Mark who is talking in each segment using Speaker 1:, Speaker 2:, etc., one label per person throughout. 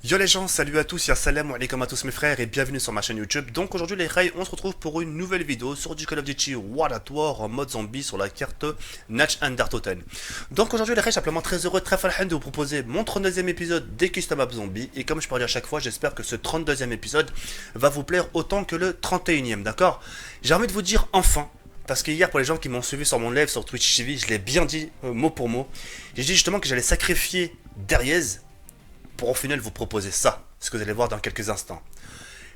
Speaker 1: Yo les gens, salut à tous, salam alaikum à tous mes frères et bienvenue sur ma chaîne YouTube. Donc aujourd'hui les rails, on se retrouve pour une nouvelle vidéo sur du Call of Duty World at War en mode zombie sur la carte Natch Undertoten. Donc aujourd'hui les rails, simplement très heureux, très farhan de vous proposer mon 32e épisode des Custom Map Zombie. Et comme je parle à chaque fois, j'espère que ce 32e épisode va vous plaire autant que le 31e, d'accord? J'ai envie de vous dire enfin, parce que hier, pour les gens qui m'ont suivi sur mon live sur Twitch TV, je l'ai bien dit mot pour mot. J'ai dit justement que j'allais sacrifier Dariez pour au final vous proposer ça, ce que vous allez voir dans quelques instants.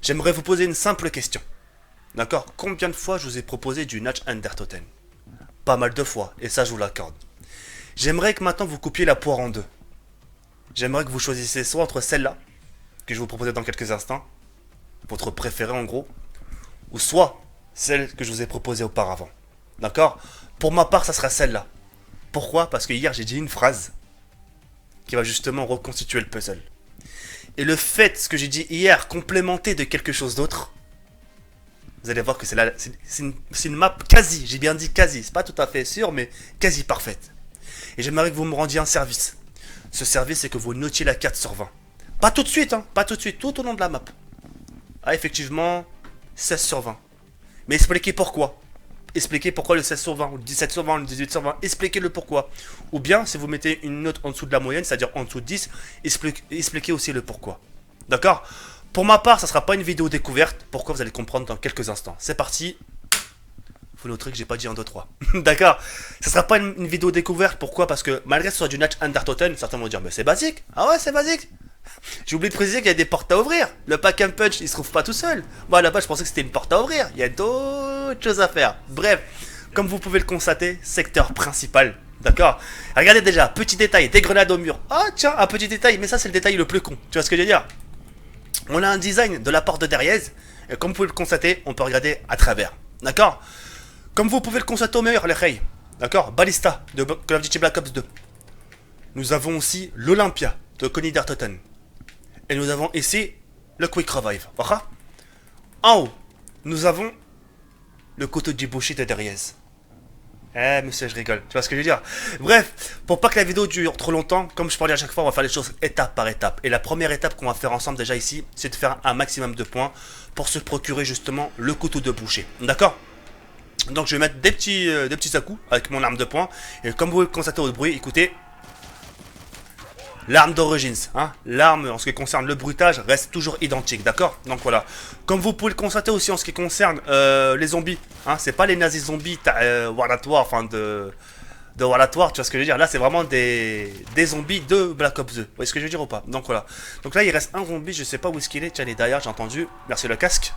Speaker 1: J'aimerais vous poser une simple question. D'accord? Combien de fois je vous ai proposé du Natch Undertoten? Pas mal de fois, et ça je vous l'accorde. J'aimerais que maintenant vous coupiez la poire en deux. J'aimerais que vous choisissiez soit entre celle-là, que je vais vous proposer dans quelques instants, votre préférée en gros, ou soit celle que je vous ai proposée auparavant. D'accord? Pour ma part, ça sera celle-là. Pourquoi? Parce que hier j'ai dit une phrase qui va justement reconstituer le puzzle. Et le fait, ce que j'ai dit hier, complémenté de quelque chose d'autre, vous allez voir que c'est une map quasi, j'ai bien dit quasi, c'est pas tout à fait sûr, mais quasi parfaite. Et j'aimerais que vous me rendiez un service. Ce service, c'est que vous notiez la 4 sur 20. Pas tout de suite, hein, pas tout de suite, tout au long de la map. Ah, effectivement, 16 sur 20. Mais expliquez pourquoi. Expliquez pourquoi le 16 sur 20, ou le 17 sur 20, le 18 sur 20, expliquez le pourquoi. Ou bien, si vous mettez une note en dessous de la moyenne, c'est-à-dire en dessous de 10, expliquez aussi le pourquoi. D'accord? Pour ma part, ça sera pas une vidéo découverte, pourquoi vous allez comprendre dans quelques instants. C'est parti. Vous noterez que j'ai pas dit 1, 2, 3. D'accord? Ça sera pas une vidéo découverte, pourquoi? Parce que malgré que ce soit du Natch Undertoten, certains vont dire, mais c'est basique. Ah ouais, c'est basique. J'ai oublié de préciser qu'il y a des portes à ouvrir. Le pack and punch, il se trouve pas tout seul. Moi, là-bas, je pensais que c'était une porte à ouvrir. Il y a d'autres choses à faire. Bref, comme vous pouvez le constater, secteur principal. D'accord? Regardez déjà, petit détail, des grenades au mur. Ah, tiens, un petit détail, mais ça, c'est le détail le plus con. Tu vois ce que je veux dire? On a un design de la porte de Dariez. Et comme vous pouvez le constater, on peut regarder à travers. D'accord? Comme vous pouvez le constater au meilleur, les Rey. D'accord? Ballista de Call of Duty Black Ops 2. Nous avons aussi l'Olympia de Connie Dartoten. Et nous avons ici le Quick Revive. Voilà. En haut, nous avons le couteau du boucher de Dariez. Eh, monsieur, je rigole. Tu vois ce que je veux dire? Bref, pour pas que la vidéo dure trop longtemps, comme je parlais à chaque fois, on va faire les choses étape par étape. Et la première étape qu'on va faire ensemble déjà ici, c'est de faire un maximum de points pour se procurer justement le couteau de boucher. D'accord? Donc je vais mettre des petits à-coups avec mon arme de poing. Et comme vous le constatez au bruit, écoutez, l'arme d'origine, hein, l'arme en ce qui concerne le bruitage reste toujours identique, d'accord? Donc voilà. Comme vous pouvez le constater aussi en ce qui concerne les zombies, hein, c'est pas les nazis zombies World at War, enfin de World at War, tu vois ce que je veux dire? Là, c'est vraiment des zombies de Black Ops 2. Vous voyez ce que je veux dire ou pas? Donc voilà. Donc là, il reste un zombie, je sais pas où est-ce qu'il est. Tiens, il est derrière, j'ai entendu. Merci le casque.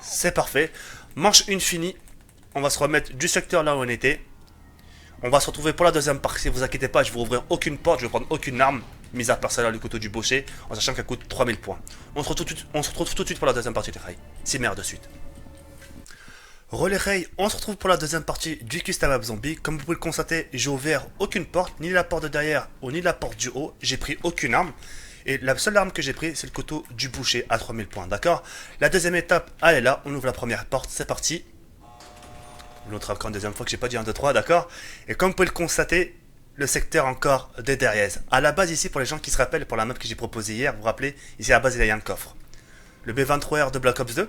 Speaker 1: C'est parfait. Manche une finie. On va se remettre du secteur là où on était. On va se retrouver pour la deuxième partie, vous inquiétez pas, je vais ouvrir aucune porte, je vais prendre aucune arme, mis à part celle-là, le couteau du boucher, en sachant qu'elle coûte 3000 points. On se retrouve tout de suite pour la deuxième partie des rails. C'est merde de suite. Relais Ray, on se retrouve pour la deuxième partie du Custom Map Zombie. Comme vous pouvez le constater, j'ai ouvert aucune porte, ni la porte de derrière, ou ni la porte du haut. J'ai pris aucune arme. Et la seule arme que j'ai pris, c'est le couteau du boucher à 3000 points, d'accord? La deuxième étape, elle est là, on ouvre la première porte, c'est parti. L'autre encore une deuxième fois que j'ai pas dit 1, 2, 3, d'accord? Et comme vous pouvez le constater, le secteur encore des Dariez. À la base ici, pour les gens qui se rappellent, pour la map que j'ai proposée hier, vous vous rappelez, ici à la base il y a un coffre. Le B23R de Black Ops 2.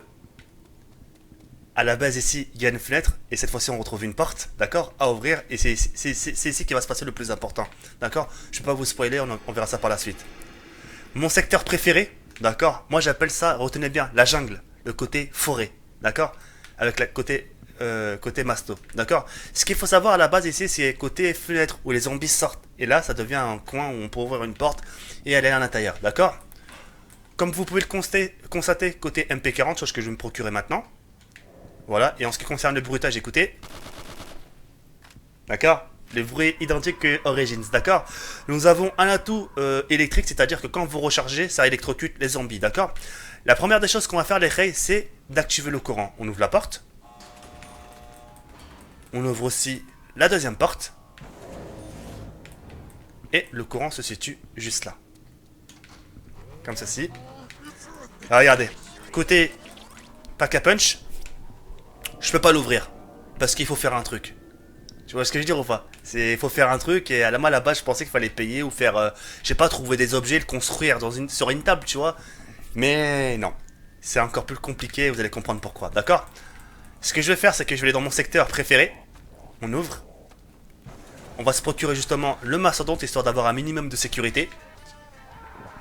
Speaker 1: À la base ici, il y a une fenêtre, et cette fois-ci on retrouve une porte, d'accord? À ouvrir, et c'est ici qui va se passer le plus important, d'accord? Je ne vais pas vous spoiler, on verra ça par la suite. Mon secteur préféré, d'accord? Moi j'appelle ça, retenez bien, la jungle, le côté forêt, d'accord? Avec le côté masto, d'accord? Ce qu'il faut savoir à la base ici, c'est côté fenêtre où les zombies sortent. Et là, ça devient un coin où on peut ouvrir une porte et aller à l'intérieur, d'accord? Comme vous pouvez le constater, côté MP40, chose que je vais me procurer maintenant. Voilà, et en ce qui concerne le bruitage, écoutez. D'accord? Les bruits identiques que Origins, d'accord? Nous avons un atout électrique, c'est-à-dire que quand vous rechargez, ça électrocute les zombies, d'accord? La première des choses qu'on va faire, les rays, c'est d'activer le courant. On ouvre la porte. On ouvre aussi la deuxième porte. Et le courant se situe juste là. Comme ceci. Ah, regardez. Côté pack à punch, je peux pas l'ouvrir. Parce qu'il faut faire un truc. Tu vois ce que je veux dire ou pas? Il faut faire un truc et à la base je pensais qu'il fallait payer ou faire, je sais pas, trouver des objets, le construire sur une table, tu vois. Mais non, c'est encore plus compliqué, vous allez comprendre pourquoi, d'accord? Ce que je vais faire, c'est que je vais aller dans mon secteur préféré. On ouvre. On va se procurer justement le mastodonte histoire d'avoir un minimum de sécurité.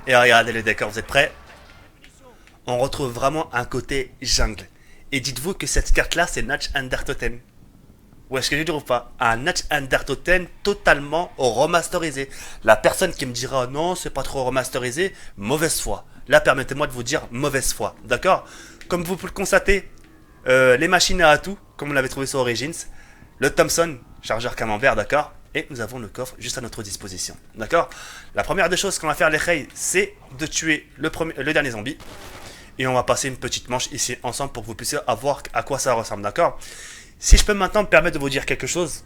Speaker 1: Et regardez le décor, vous êtes prêts? On retrouve vraiment un côté jungle. Et dites-vous que cette carte-là, c'est Natch Andertoten. Ou est-ce que je dis ou pas? Un Natch Andertoten totalement remasterisé. La personne qui me dira non, c'est pas trop remasterisé, mauvaise foi. Là, permettez-moi de vous dire mauvaise foi. D'accord? Comme vous pouvez le constater, les machines à atout, comme on l'avait trouvé sur Origins, le Thompson, chargeur camembert, d'accord? Et nous avons le coffre juste à notre disposition. D'accord? La première des choses qu'on va faire, les Rey, c'est de tuer le dernier zombie. Et on va passer une petite manche ici ensemble pour que vous puissiez voir à quoi ça ressemble, d'accord? Si je peux maintenant me permettre de vous dire quelque chose,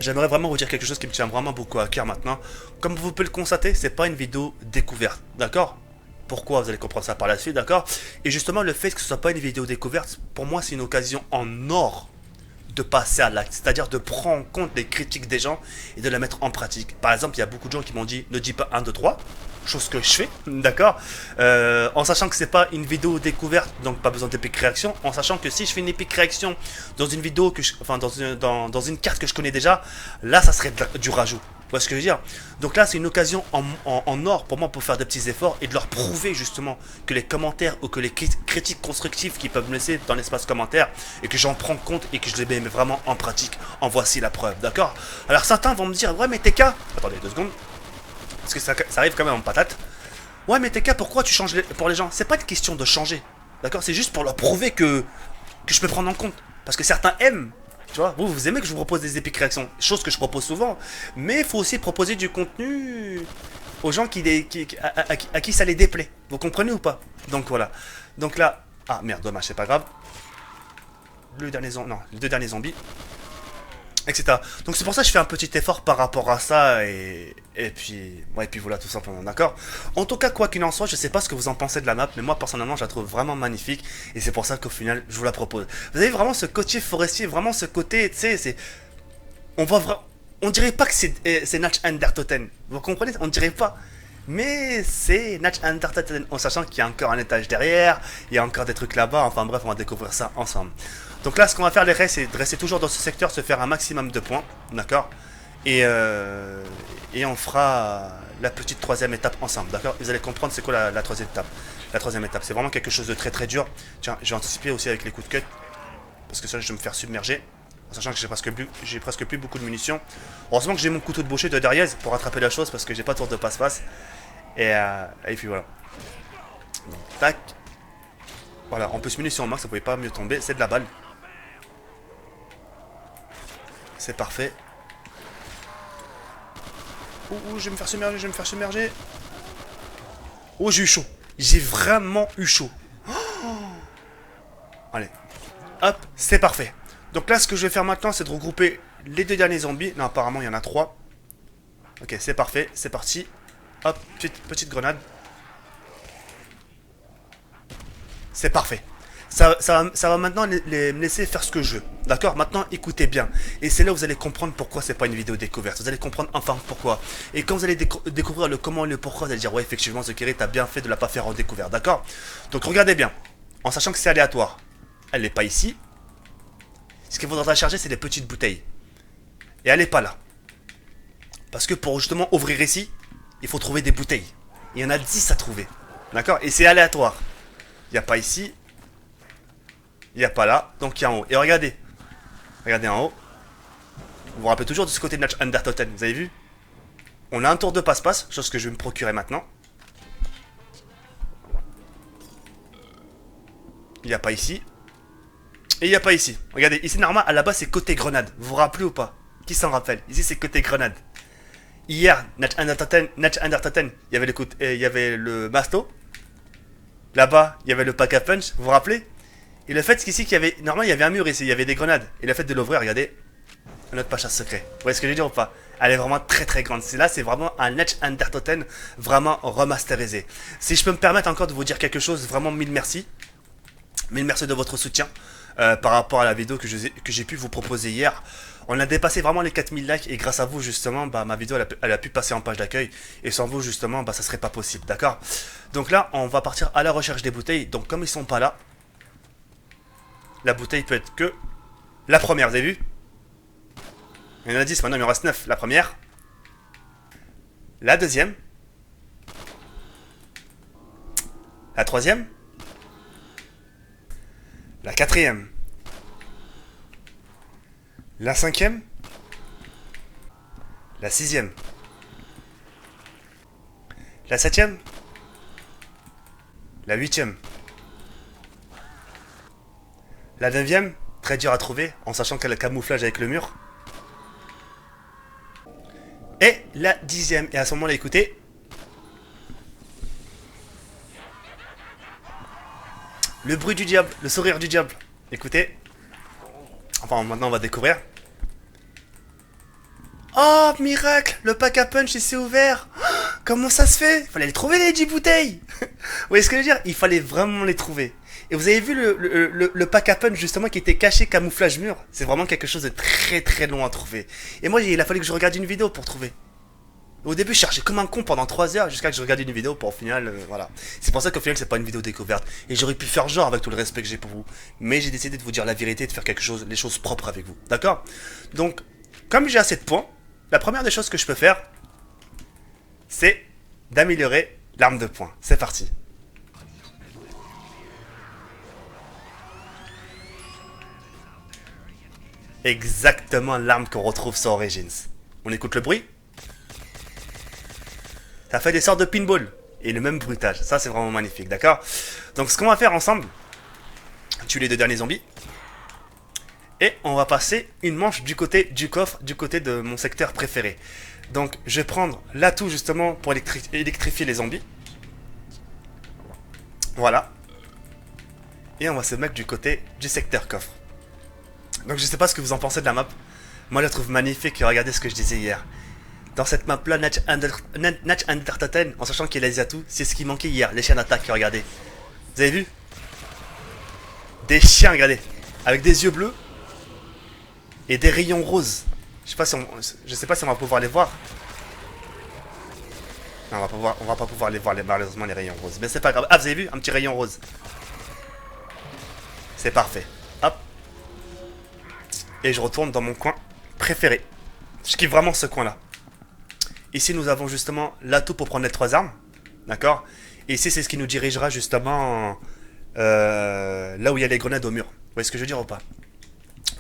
Speaker 1: j'aimerais vraiment vous dire quelque chose qui me tient vraiment beaucoup à cœur maintenant. Comme vous pouvez le constater, c'est pas une vidéo découverte, d'accord? Pourquoi? Vous allez comprendre ça par la suite, d'accord? Et justement, le fait que ce soit pas une vidéo découverte, pour moi, c'est une occasion en or de passer à l'acte, c'est-à-dire de prendre en compte les critiques des gens et de la mettre en pratique. Par exemple, il y a beaucoup de gens qui m'ont dit ne dis pas 1, 2, 3, chose que je fais, d'accord, en sachant que c'est pas une vidéo découverte, donc pas besoin d'épic réaction, en sachant que si je fais une épic réaction dans une vidéo, enfin dans une carte que je connais déjà, là ça serait du rajout. Vous voyez ce que je veux dire? Donc là, c'est une occasion en or pour moi pour faire des petits efforts et de leur prouver justement que les commentaires ou que les critiques constructives qu'ils peuvent me laisser dans l'espace commentaire et que j'en prends compte et que je les mets vraiment en pratique. En voici la preuve, d'accord? Alors certains vont me dire, ouais mais TK, attendez 2 secondes, parce que ça arrive quand même en patate. Ouais mais TK, pourquoi tu changes pour les gens? C'est pas une question de changer, d'accord? C'est juste pour leur prouver que je peux prendre en compte. Parce que certains aiment. Tu vois, vous aimez que je vous propose des épiques réactions, chose que je propose souvent, mais il faut aussi proposer du contenu aux gens à qui ça les déplaît. Vous comprenez ou pas? Donc voilà. Donc là, ah merde, dommage, c'est pas grave. Les 2 derniers zombies, etc. Donc c'est pour ça que je fais un petit effort par rapport à ça et puis ouais, et puis voilà tout simplement, d'accord. En tout cas, quoi qu'il en soit, je sais pas ce que vous en pensez de la map, mais moi personnellement je la trouve vraiment magnifique et c'est pour ça qu'au final je vous la propose. Vous avez vraiment ce côté forestier, vraiment ce côté, tu sais, c'est on dirait pas que c'est Natch Andertoten, vous comprenez? On dirait pas. Mais c'est Natch Andertoten, en sachant qu'il y a encore un étage derrière, il y a encore des trucs là-bas, enfin bref, on va découvrir ça ensemble. Donc là, ce qu'on va faire les restes, c'est de rester toujours dans ce secteur, se faire un maximum de points, d'accord? Et on fera la petite 3e étape ensemble, d'accord? Vous allez comprendre c'est quoi la 3e étape. La 3e étape, c'est vraiment quelque chose de très très dur. Tiens, j'ai anticipé aussi avec les coups de cut, parce que ça, je vais me faire submerger. En sachant que j'ai presque plus beaucoup de munitions. Heureusement que j'ai mon couteau de boucher de derrière pour rattraper la chose, parce que j'ai pas de tour de passe-passe. Et puis voilà. Donc, tac. Voilà, en plus munitions en max, ça pouvait pas mieux tomber. C'est de la balle. C'est parfait. Ouh, je vais me faire submerger, je vais me faire submerger. Oh, j'ai eu chaud. J'ai vraiment eu chaud. Oh, allez. Hop, c'est parfait. Donc là, ce que je vais faire maintenant, c'est de regrouper les 2 derniers zombies. Non, apparemment, il y en a 3. Ok, c'est parfait, c'est parti. Hop, petite grenade. C'est parfait. Ça va maintenant me laisser faire ce que je veux. D'accord? Maintenant, écoutez bien. Et c'est là où vous allez comprendre pourquoi c'est pas une vidéo découverte. Vous allez comprendre enfin pourquoi. Et quand vous allez découvrir le comment et le pourquoi, vous allez dire, ouais, effectivement, Zekiri, t'as bien fait de la pas faire en découverte. D'accord? Donc regardez bien. En sachant que c'est aléatoire. Elle n'est pas ici. Ce qu'il faudra charger, c'est des petites bouteilles. Et elle n'est pas là. Parce que pour justement ouvrir ici, il faut trouver des bouteilles. Il y en a 10 à trouver. D'accord? Et c'est aléatoire. Il n'y a pas ici. Il n'y a pas là. Donc il y a en haut. Et regardez. Regardez en haut. Vous vous rappelez toujours de ce côté de Natch Andertoten. Vous avez vu? On a un tour de passe-passe. Chose que je vais me procurer maintenant. Il n'y a pas ici. Et il n'y a pas ici. Regardez. Ici, normalement, à la base, c'est côté grenade. Vous vous rappelez ou pas? Qui s'en rappelle? Ici, c'est côté grenade. Hier, Natch Andertoten, il y avait le Masto. Là-bas, il y avait le pack à punch. Vous vous rappelez? Et le fait qu'ici, normalement, il y avait un mur ici, il y avait des grenades. Et le fait de l'ouvrir, regardez, un autre pacha secret. Vous voyez ce que je veux dire ou pas? Elle est vraiment très très grande. Là, c'est vraiment un Natch Andertoten vraiment remasterisé. Si je peux me permettre encore de vous dire quelque chose, vraiment mille merci. Mille merci de votre soutien par rapport à la vidéo que j'ai pu vous proposer hier. On a dépassé vraiment les 4000 likes et grâce à vous justement, bah, ma vidéo elle a pu passer en page d'accueil et sans vous justement, bah, ça serait pas possible, d'accord? Donc là, on va partir à la recherche des bouteilles. Donc comme ils sont pas là, la bouteille peut être que la première, vous avez vu? Il y en a 10, maintenant il en reste 9. La première, la deuxième, la troisième, la quatrième, la cinquième, la sixième, la septième, la huitième, la neuvième, très dur à trouver en sachant qu'elle a le camouflage avec le mur, et la dixième. Et à ce moment-là, écoutez, le bruit du diable, le sourire du diable. Écoutez. Enfin, maintenant on va découvrir. Oh, miracle! Le pack à punch il s'est ouvert! Comment ça se fait? Fallait les trouver les 10 bouteilles! Vous voyez ce que je veux dire? Il fallait vraiment les trouver. Et vous avez vu le pack à punch justement qui était caché camouflage mur? C'est vraiment quelque chose de très très long à trouver. Et moi il a fallu que je regarde une vidéo pour trouver. Au début, je cherchais comme un con pendant 3 heures jusqu'à que je regarde une vidéo pour au final, voilà. C'est pour ça qu'au final, c'est pas une vidéo découverte. Et j'aurais pu faire genre avec tout le respect que j'ai pour vous. Mais j'ai décidé de vous dire la vérité et de faire quelque chose, les choses propres avec vous. D'accord? Donc, comme j'ai assez de points, la première des choses que je peux faire, c'est d'améliorer l'arme de poing. C'est parti. Exactement l'arme qu'on retrouve sur Origins. On écoute le bruit? Ça fait des sortes de pinball. Et le même bruitage. Ça, c'est vraiment magnifique, d'accord? Donc, ce qu'on va faire ensemble, tuer les 2 derniers zombies. Et on va passer une manche du côté du coffre, du côté de mon secteur préféré. Donc, je vais prendre l'atout, justement, pour électrifier les zombies. Voilà. Et on va se mettre du côté du secteur coffre. Donc, je sais pas ce que vous en pensez de la map. Moi, je la trouve magnifique. Et regardez ce que je disais hier. Dans cette map là, Natch Undertoten, en sachant qu'il y a les atouts, c'est ce qui manquait hier, les chiens d'attaque, regardez. Vous avez vu? Des chiens, regardez, avec des yeux bleus et des rayons roses. Je sais pas si on va pouvoir les voir. Non, on va pas pouvoir les voir, malheureusement, les rayons roses. Mais c'est pas grave. Ah, vous avez vu? Un petit rayon rose. C'est parfait. Hop. Et je retourne dans mon coin préféré. Je kiffe vraiment ce coin là. Ici, nous avons justement l'atout pour prendre les 3 armes. D'accord? Et ici, c'est ce qui nous dirigera justement là où il y a les grenades au mur. Vous voyez ce que je veux dire ou pas?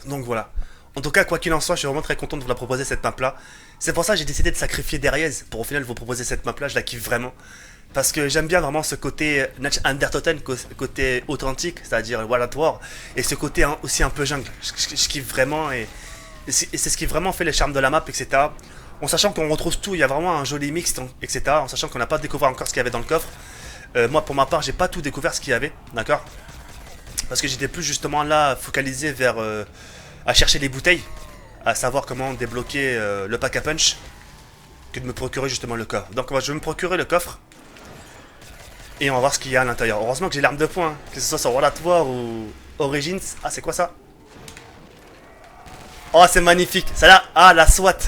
Speaker 1: Donc voilà. En tout cas, quoi qu'il en soit, je suis vraiment très content de vous la proposer cette map là. C'est pour ça que j'ai décidé de sacrifier Dariez pour au final vous proposer cette map là. Je la kiffe vraiment. Parce que j'aime bien vraiment ce côté Natch Undertoten, côté authentique, c'est-à-dire World at War. Et ce côté aussi un peu jungle. Je kiffe vraiment et c'est ce qui vraiment fait les charmes de la map, etc. En sachant qu'on retrouve tout, il y a vraiment un joli mix, etc. En sachant qu'on n'a pas découvert encore ce qu'il y avait dans le coffre. Moi, pour ma part, j'ai pas tout découvert ce qu'il y avait, d'accord? Parce que j'étais plus justement là, focalisé vers à chercher les bouteilles, à savoir comment débloquer le pack à punch, que de me procurer justement le coffre. Donc, je vais me procurer le coffre et on va voir ce qu'il y a à l'intérieur. Heureusement que j'ai l'arme de poing, hein, que ce soit sur World at War ou Origins. Ah, c'est quoi ça? Oh, c'est magnifique. Ça là, ah, la SWAT.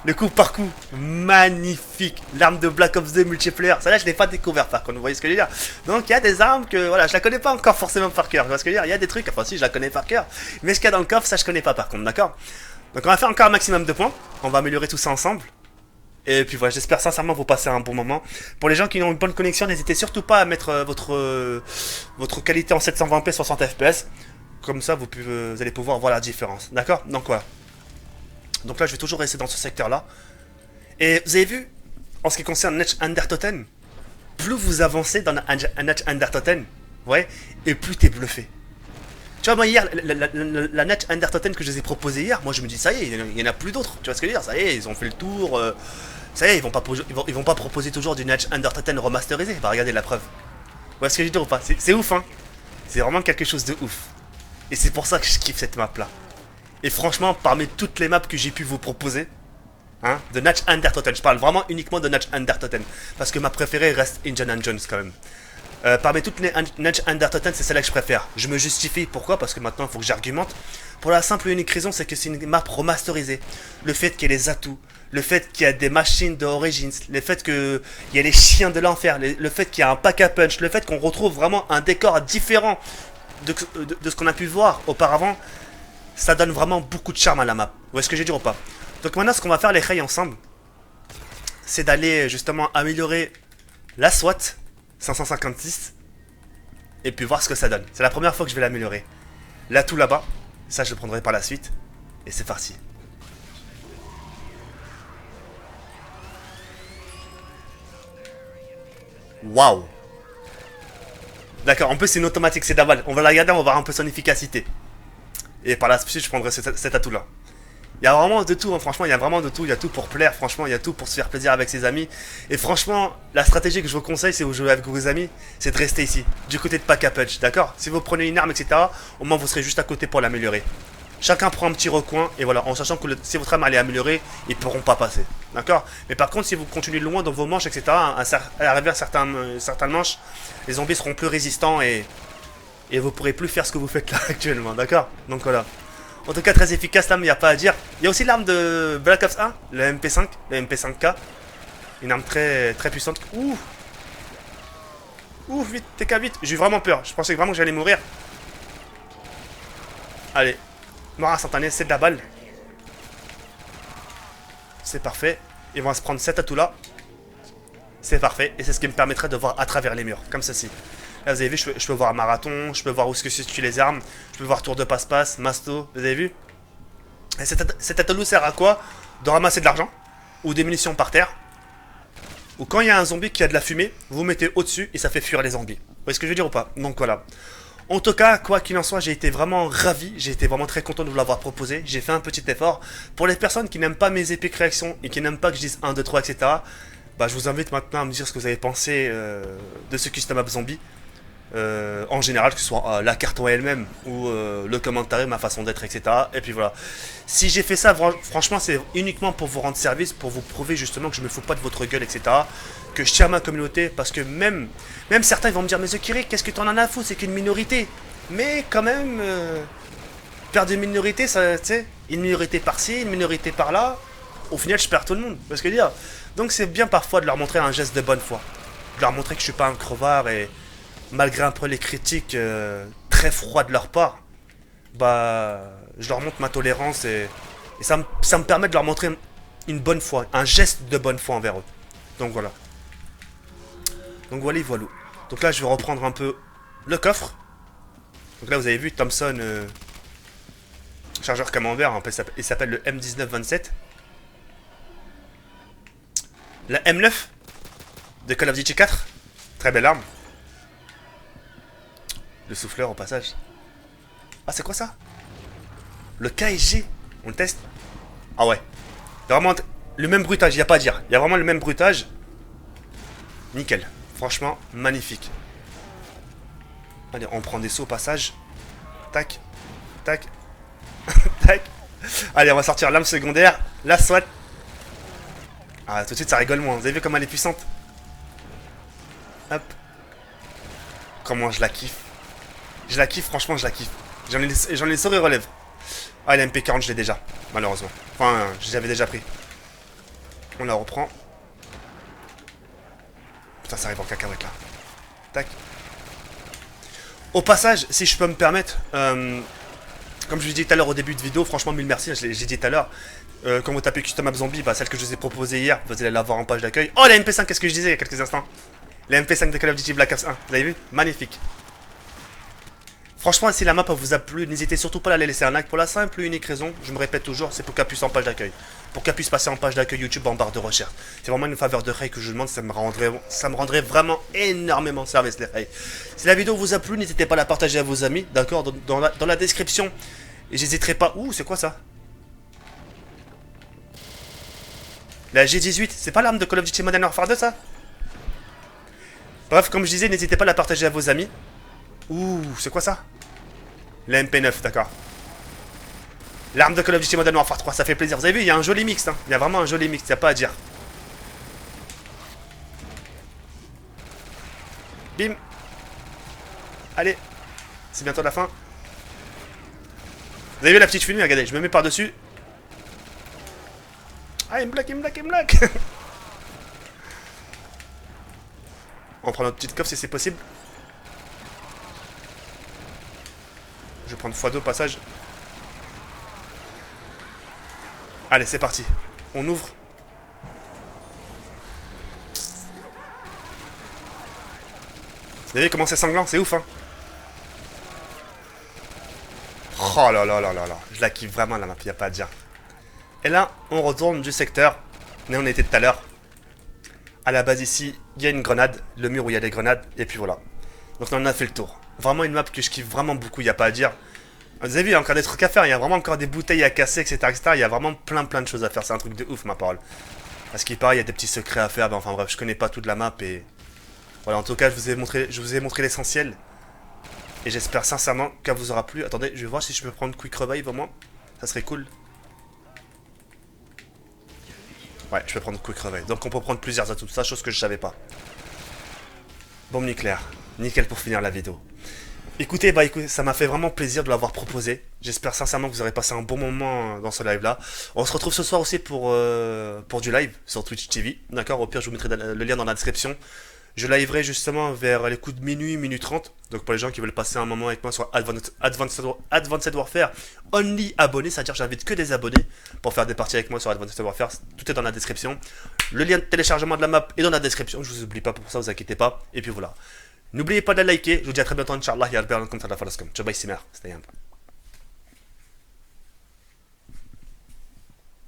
Speaker 1: Le coup par coup, magnifique. L'arme de Black Ops 2 multiplayer. Ça là, je l'ai pas découvert par contre, vous voyez ce que je veux dire. Donc il y a des armes que, voilà, je la connais pas encore forcément par cœur. Vous voyez ce que je veux dire. Il y a des trucs, enfin si, je la connais par cœur. Mais ce qu'il y a dans le coffre, ça je connais pas par contre, d'accord? Donc on va faire encore un maximum de points. On va améliorer tout ça ensemble. Et puis voilà, j'espère sincèrement vous passer un bon moment. Pour les gens qui ont une bonne connexion, n'hésitez surtout pas à mettre votre qualité en 720p 60 fps. Comme ça, vous allez pouvoir voir la différence. D'accord? Donc voilà. Donc là, je vais toujours rester dans ce secteur-là. Et vous avez vu, en ce qui concerne Natch Undertoten, plus vous avancez dans Natch Undertoten, ouais, et plus t'es bluffé. Tu vois, moi hier, la Natch Undertoten que je vous ai proposé hier, moi je me dis, ça y est, il y en a plus d'autres. Tu vois ce que je veux dire? Ça y est, ils ont fait le tour. Ça y est, ils vont pas proposer toujours du Natch Undertoten remasterisé. Bah regardez la preuve. Vous voyez ce que je veux dire ou pas? C'est ouf, hein. C'est vraiment quelque chose de ouf. Et c'est pour ça que je kiffe cette map-là. Et franchement, parmi toutes les maps que j'ai pu vous proposer, hein, de Natch Undertoten, je parle vraiment uniquement de Natch Undertoten, parce que ma préférée reste Indiana Jones quand même. Parmi toutes les Nudge Undertoten, c'est celle-là que je préfère. Je me justifie, pourquoi? Parce que maintenant, il faut que j'argumente. Pour la simple et unique raison, c'est que c'est une map remasterisée. Le fait qu'il y ait les atouts, le fait qu'il y a des machines de Origins, le fait qu'il y a les chiens de l'enfer, le fait qu'il y a un pack à punch, le fait qu'on retrouve vraiment un décor différent de ce qu'on a pu voir auparavant, ça donne vraiment beaucoup de charme à la map. Vous voyez ce que je veux dire ou pas? Donc maintenant, ce qu'on va faire les rails ensemble, c'est d'aller justement améliorer la SWAT 556 et puis voir ce que ça donne. C'est la première fois que je vais l'améliorer. L'atout là-bas, ça je le prendrai par la suite. Et c'est parti. Waouh. D'accord, en plus c'est une automatique, c'est d'aval. On va la regarder, on va voir un peu son efficacité. Et par la suite, je prendrai cet atout-là. Il y a vraiment de tout, hein. Franchement, il y a vraiment de tout. Il y a tout pour plaire, franchement, il y a tout pour se faire plaisir avec ses amis. Et franchement, la stratégie que je vous conseille, si vous jouez avec vos amis, c'est de rester ici, du côté de pack à punch, d'accord? Si vous prenez une arme, etc., au moins vous serez juste à côté pour l'améliorer. Chacun prend un petit recoin, et voilà, en sachant que si votre arme elle est améliorée, ils pourront pas passer, d'accord? Mais par contre, si vous continuez loin dans vos manches, etc., à arriver à certaines manches, les zombies seront plus résistants et vous pourrez plus faire ce que vous faites là actuellement, d'accord? Donc voilà. En tout cas, très efficace, l'arme, il n'y a pas à dire. Il y a aussi l'arme de Black Ops 1, le MP5, le MP5K. Une arme très puissante. Ouh! Ouh, vite, TK, vite. J'ai eu vraiment peur. Je pensais vraiment que j'allais mourir. Allez. Mort instantané, c'est de la balle. C'est parfait. Ils vont se prendre cet atout-là. C'est parfait. Et c'est ce qui me permettrait de voir à travers les murs, comme ceci. Là, vous avez vu, je peux voir marathon, je peux voir où se situent les armes, je peux voir tour de passe-passe, masto, vous avez vu? Et cet atout sert à quoi? De ramasser de l'argent, ou des munitions par terre, ou quand il y a un zombie qui a de la fumée, vous mettez au-dessus et ça fait fuir les zombies. Vous voyez ce que je veux dire ou pas? Donc voilà. En tout cas, quoi qu'il en soit, j'ai été vraiment ravi, j'ai été vraiment très content de vous l'avoir proposé, j'ai fait un petit effort. Pour les personnes qui n'aiment pas mes épiques réactions et qui n'aiment pas que je dise 1, 2, 3, etc., bah, je vous invite maintenant à me dire ce que vous avez pensé de ce custom map zombie. En général, que ce soit la carte en elle-même ou le commentaire, ma façon d'être, etc. Et puis voilà. Si j'ai fait ça, franchement, c'est uniquement pour vous rendre service, pour vous prouver justement que je me fous pas de votre gueule, etc. Que je tiens à ma communauté, parce que même certains ils vont me dire, mais The Kiri, qu'est-ce que t'en as à foutre, c'est qu'une minorité. Mais quand même, perdre une minorité, ça, tu sais, une minorité par-ci, une minorité par-là, au final, je perds tout le monde. Parce que dire. Donc c'est bien parfois de leur montrer un geste de bonne foi, de leur montrer que je suis pas un crevard et malgré un peu les critiques très froides de leur part, bah, je leur montre ma tolérance et ça me permet de leur montrer une bonne foi, un geste de bonne foi envers eux. Donc voilà. Donc voilà. Donc là, je vais reprendre un peu le coffre. Donc là, vous avez vu Thompson, chargeur camembert, il s'appelle le M1927. La M9 de Call of Duty 4. Très belle arme. Le souffleur au passage. Ah, c'est quoi ça? Le KSG. On le teste? Ah ouais. Vraiment le même bruitage, il n'y a pas à dire. Il y a vraiment le même bruitage. Nickel. Franchement, magnifique. Allez, on prend des sauts au passage. Tac. Tac. Tac. Allez, on va sortir l'arme secondaire. La SWAT. Ah, tout de suite, ça rigole moins. Vous avez vu comme elle est puissante? Hop. Comment je la kiffe. Je la kiffe, franchement, je la kiffe. J'en ai les sourires relève. Ah, la MP40, je l'ai déjà, malheureusement. Enfin, je les avais déjà pris. On la reprend. Putain, ça arrive en cacahuète là. Tac. Au passage, si je peux me permettre, comme je vous disais tout à l'heure au début de vidéo, franchement, mille merci, j'ai dit tout à l'heure. Quand vous tapez Custom Map Zombie, bah, celle que je vous ai proposée hier, vous allez la voir en page d'accueil. Oh, la MP5, qu'est-ce que je disais il y a quelques instants? La MP5 de Call of Duty Black Ops 1, vous avez vu? Magnifique. Franchement, si la map vous a plu, n'hésitez surtout pas à la laisser un like pour la simple et unique raison, je me répète toujours, c'est pour qu'elle puisse en page d'accueil. Pour qu'elle puisse passer en page d'accueil YouTube en barre de recherche. C'est vraiment une faveur de Ray que je vous demande, ça me rendrait vraiment énormément service les Ray. Si la vidéo vous a plu, n'hésitez pas à la partager à vos amis, d'accord, dans la description. Et j'hésiterai pas... Ouh, c'est quoi ça? La G18, c'est pas l'arme de Call of Duty Modern Warfare 2 ça? Bref, comme je disais, n'hésitez pas à la partager à vos amis. Ouh, c'est quoi ça? La MP9, d'accord. L'arme de Call of Duty Modern Warfare 3, ça fait plaisir. Vous avez vu, il y a un joli mix, hein. Il y a vraiment un joli mix, il n'y a pas à dire. Bim. Allez, c'est bientôt la fin. Vous avez vu la petite fumée, regardez, je me mets par-dessus. Ah, il me bloque, il me bloque, il me bloque. On prend notre petite coffre si c'est possible. Je vais prendre x2 au passage. Allez, c'est parti. On ouvre. Vous avez vu comment c'est sanglant, c'est ouf, hein. Oh là là là là là. Je la kiffe vraiment la map, y a pas à dire. Et là, on retourne du secteur. Là, on était tout à l'heure. À la base ici, il y a une grenade. Le mur où il y a des grenades. Et puis voilà. Donc là, on a fait le tour. Vraiment une map que je kiffe vraiment beaucoup, y a pas à dire. Vous avez vu, il y a encore des trucs à faire. Il y a vraiment encore des bouteilles à casser, etc. etc. Il y a vraiment plein de choses à faire. C'est un truc de ouf, ma parole. Parce qu'il paraît, il y a des petits secrets à faire. Ben, enfin bref, je connais pas toute la map et... Voilà, en tout cas, je vous ai montré l'essentiel. Et j'espère sincèrement qu'elle vous aura plu. Attendez, je vais voir si je peux prendre Quick Revive au moins. Ça serait cool. Ouais, je peux prendre Quick Revive. Donc on peut prendre plusieurs atouts. Ça, chose que je savais pas. Bombe nucléaire. Nickel pour finir la vidéo. Écoutez, ça m'a fait vraiment plaisir de l'avoir proposé. J'espère sincèrement que vous aurez passé un bon moment dans ce live-là. On se retrouve ce soir aussi pour du live sur Twitch TV. D'accord, au pire, je vous mettrai le lien dans la description. Je liverai justement vers les coups de minuit 30. Donc pour les gens qui veulent passer un moment avec moi sur Advanced Warfare, only abonnés, c'est-à-dire j'invite que des abonnés pour faire des parties avec moi sur Advanced Warfare. Tout est dans la description. Le lien de téléchargement de la map est dans la description. Je vous oublie pas pour ça, vous inquiétez pas. Et puis voilà. N'oubliez pas de liker. Je vous dis à très bientôt, Inch'Allah. Ya Rabbi, comme ça, la falaskum. Ciao, bye, Simer. C'était